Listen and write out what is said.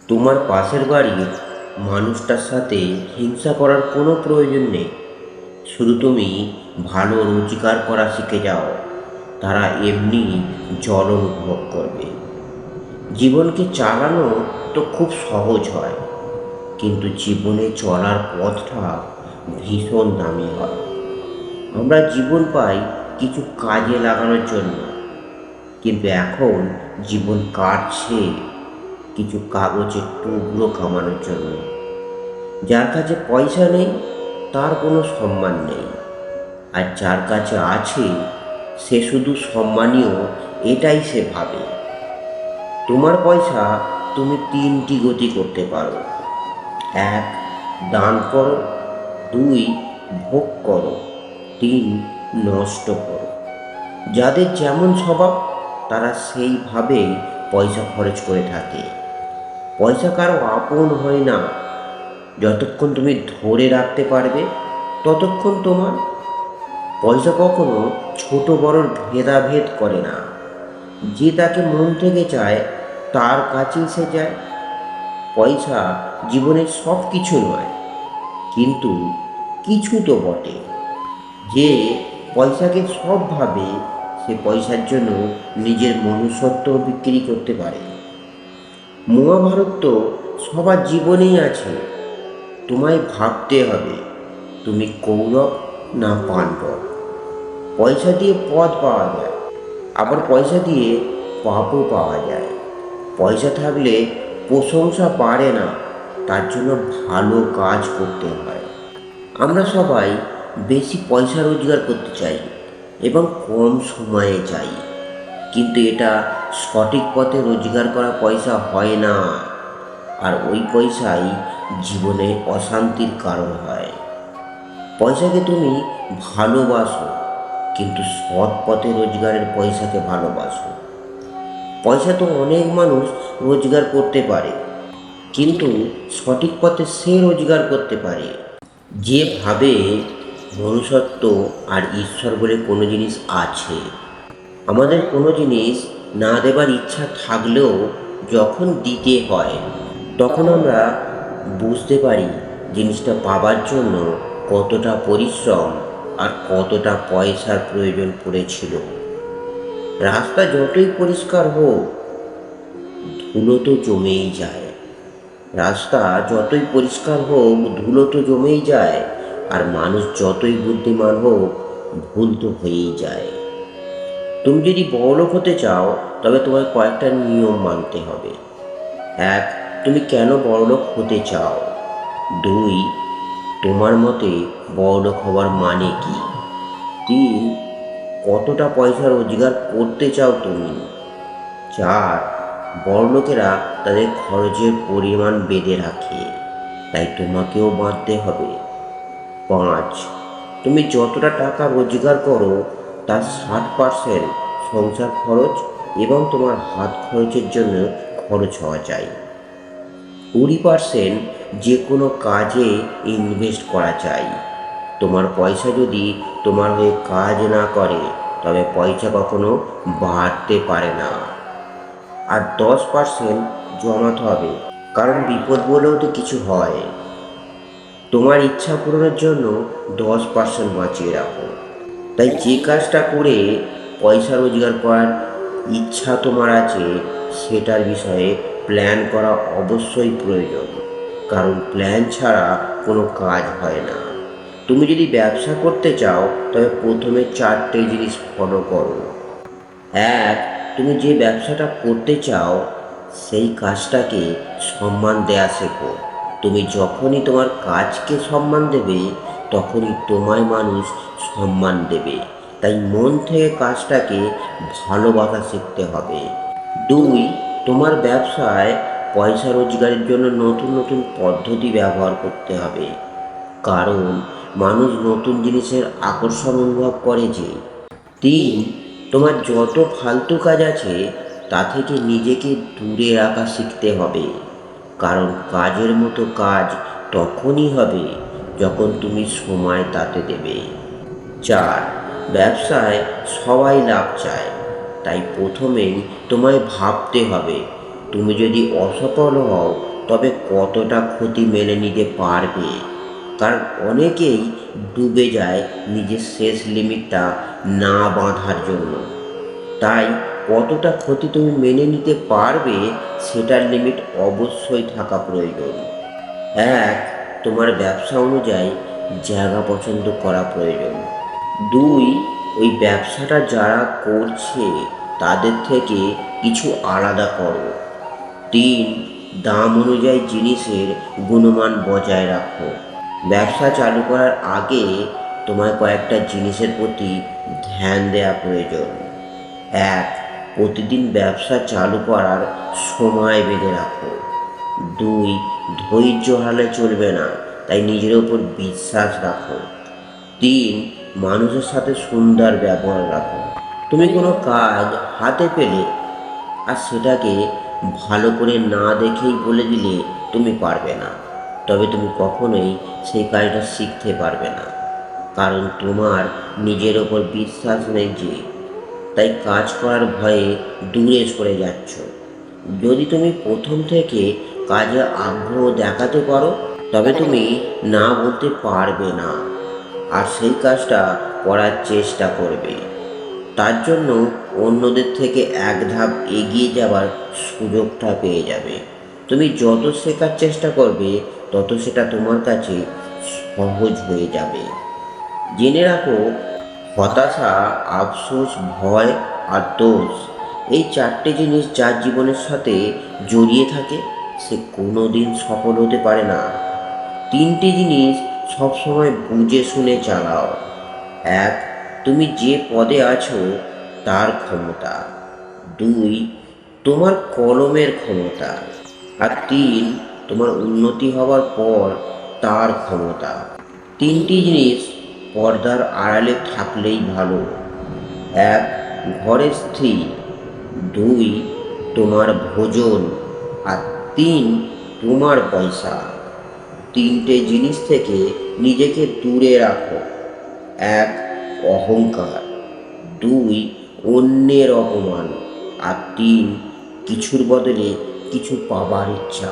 তোমার পাশের বাড়ির মানুষটার সাথে হিংসা করার কোনো প্রয়োজন নেই। শুধু তুমি ভালো রোজগার করা শিখে যাও, তারা এমনি জল অনুভব করবে। জীবনকে চালানো তো খুব সহজ হয়, কিন্তু জীবনে চলার পথটা ভীষণ দামি হয়। আমরা জীবন পাই কিছু কাজে লাগানোর জন্য, কিন্তু এখন জীবন কাটছে কিছু কাগজের টুকরো কামানোর জন্য। যার কাছে পয়সা নেই তার কোনো সম্মান নেই, আর যার কাছে আছে সে শুধু সম্মানীয় এটাই সে ভাবে। তোমার পয়সা তুমি তিনটি গতি করতে পারো: এক, দান করো; দুই, ভোগ করো; তিন, নষ্ট করো। যাদের যেমন স্বভাব তারা সেইভাবেই পয়সা খরচ করে থাকে। পয়সা কারো আপন হয় না। যতক্ষণ তুমি ধরে রাখতে পারবে ততক্ষণ তোমার। পয়সা কখনো ছোট বড়র ভেদাভেদ করে না। যে তাকে মন থেকে চায় তার কাছেই সে যায়। পয়সা জীবনের সব কিছু নয়, কিন্তু কিছু তো বটে। যে পয়সাকে সব ভাবে সে পয়সার জন্য নিজের মনুষ্যত্ব বিক্রি করতে পারে। মহাভারত তো সবার জীবনেই আছে। তোমায় ভাবতে হবে তুমি কৌরব না পাণ্ডব। পয়সা দিয়ে পদ পাওয়া যায়, আবার পয়সা দিয়ে পাপও পাওয়া যায়। পয়সা থাকলে প্রশংসা বাড়ে না, তার জন্য ভালো কাজ করতে হয়। আমরা সবাই বেশি পয়সা রোজগার করতে চাই এবং কম সময়ে চাই, কিন্তু এটা সঠিক পথে রোজগার করা পয়সা হয় না। আর ওই পয়সাই জীবনে অশান্তির কারণ হয়। পয়সাকে তুমি ভালোবাসো, কিন্তু সৎ পথে রোজগারের পয়সাকে ভালোবাসো। পয়সা তো অনেক মানুষ রোজগার করতে পারে, কিন্তু সঠিক পথে সে রোজগার করতে পারে যে ভাবে মনুষ্যত্ব আর ঈশ্বর বলে কোনো জিনিস আছে। আমাদের কোনো জিনিস না দেবার ইচ্ছা থাকলেও যখন দিতে হয় তখন আমরা বুঝতে পারি জিনিসটা পাবার জন্য কতটা পরিশ্রম আর কতটা পয়সার প্রয়োজন পড়েছিল। রাস্তা যতই পরিষ্কার হোক, ধুলো তো জমেই যায়। রাস্তা যতই পরিষ্কার হোক, ধুলো তো জমেই যায়। আর মানুষ যতই বুদ্ধিমান হোক, ভুল তো হয়েই যায়। তুমি যদি বড়লোক হতে চাও তবে তোমায় কয়েকটা নিয়ম মানতে হবে। এক, তুমি কেন বড়লোক হতে চাও? দুই, তোমার মতে বড়লোক হওয়ার মানে কি? তিন, কতটা পয়সা রোজগার করতে চাও তুমি? চার, বড়লোকেরা তাদের খরচের পরিমাণ বেঁধে রাখে, তাই তোমাকেও বাঁধতে হবে। পাঁচ, তুমি যতটা টাকা রোজগার করো তার 60% সংসার খরচ এবং তোমার হাত খরচের জন্য খরচ হওয়া চাই। 20% যে কোনো কাজে ইনভেস্ট করা চাই। তোমার পয়সা যদি তোমার হয়ে কাজ না করে তবে পয়সা কখনো বাড়তে পারে না। আর 10% জমাতে হবে, কারণ বিপদ বলেও তো কিছু হয়। তোমার ইচ্ছা পূরণের জন্য 10% বাঁচিয়ে রাখো। তাই যে কাজটা করে পয়সা রোজগার করার ইচ্ছা তোমার আছে সেটার বিষয়ে প্ল্যান করা অবশ্যই প্রয়োজন, কারণ প্ল্যান ছাড়া কোনো কাজ হয় না। তুমি যদি ব্যবসা করতে চাও তবে প্রথমে 4টে জিনিস ফলো করো। এক, তুমি যে ব্যবসাটা করতে চাও সেই কাজটাকে সম্মান দেয়া শেখো। তুমি যখনই তোমার কাজকে সম্মান দেবে তখনই তোমায় মানুষ সম্মান দেবে। তাই মন থেকে কাজটাকে ভালোবাসা শিখতে হবে। দুই, তোমার ব্যবসায় পয়সা রোজগারের জন্য নতুন নতুন পদ্ধতি ব্যবহার করতে হবে, কারণ মানুষ নতুন জিনিসের আকর্ষণ অনুভব করে যে। তিন, তোমার যত ফালতু কাজ আছে তা থেকে নিজেকে দূরে রাখা শিখতে হবে, কারণ কাজের মতো কাজ তখনই হবে যখন তুমি সময় তাতে দেবে। চার, ব্যবসায় সবাই লাভ চায়, তাই প্রথমেই তোমায় ভাবতে হবে তুমি যদি অসফল হও তবে কতটা ক্ষতি মেনে নিতে পারবে। কারণ অনেকেই ডুবে যায় নিজের শেষ লিমিটটা না বাঁধার জন্য। তাই কতটা ক্ষতি তুমি মেনে নিতে পারবে সেটার লিমিট অবশ্যই থাকা প্রয়োজন। এক, তোমার ব্যবসা অনুযায়ী জায়গা পছন্দ করা প্রয়োজন। দুই, ওই ব্যবসাটা যারা করছে তাদের থেকে কিছু আলাদা করো। তিন, দাম অনুযায়ী জিনিসের গুণমান বজায় রাখো। ব্যবসা চালু করার আগে তোমার কয়েকটা জিনিসের প্রতি ধ্যান দেওয়া প্রয়োজন। এক, প্রতিদিন ব্যবসা চালু করার সময় বেঁধে রাখো। দুই, ধৈর্য হারালে চলবে না, তাই নিজের ওপর বিশ্বাস রাখো। তিন, মানুষের সাথে সুন্দর ব্যবহার রাখো। তুমি কোনো কাজ হাতে পেলে আর সেটাকে ভালো করে না দেখেই বলে দিলে তুমি পারবে না, তবে তুমি কখনোই সেই কাজটা শিখতে পারবে না। কারণ তোমার নিজের ওপর বিশ্বাস নেই যে, তাই কাজ করার ভয়ে দূরে সরে যাচ্ছ। যদি তুমি প্রথম থেকে কাজে আগ্রহ দেখাতে পারো তবে তুমি না বলতে পারবে না, আর সেই কাজটা করার চেষ্টা করবে। তার জন্য অন্যদের থেকে এক ধাপ এগিয়ে যাওয়ার সুযোগটা পেয়ে যাবে। তুমি যত শেখার চেষ্টা করবে তত সেটা তোমার কাছে সহজ হয়ে যাবে। জেনে রাখো, হতাশা, আফসোস, ভয় আর দোষ, এই চারটে জিনিস যার জীবনের সাথে জড়িয়ে থাকে সে কোনো দিন সফল হতে পারে না। তিনটি জিনিস সবসময় বুঝে শুনে চালাও। এক, তুমি যে পদে আছো তার ক্ষমতা। দুই, তোমার কলমের ক্ষমতা। আর তিন, তোমার উন্নতি হওয়ার পর তার ক্ষমতা। তিনটি জিনিস পর্দার আড়ালে থাকলেই ভালো। এক, ঘরের স্ত্রী। দুই, তোমার ভোজন। আর তিন, তোমার পয়সা। তিনটে জিনিস থেকে নিজেকে দূরে রাখো। এক, অহংকার। দুই, অন্যের অপমান। আর তিন, কিছুর বদলে কিছু পাবার ইচ্ছা।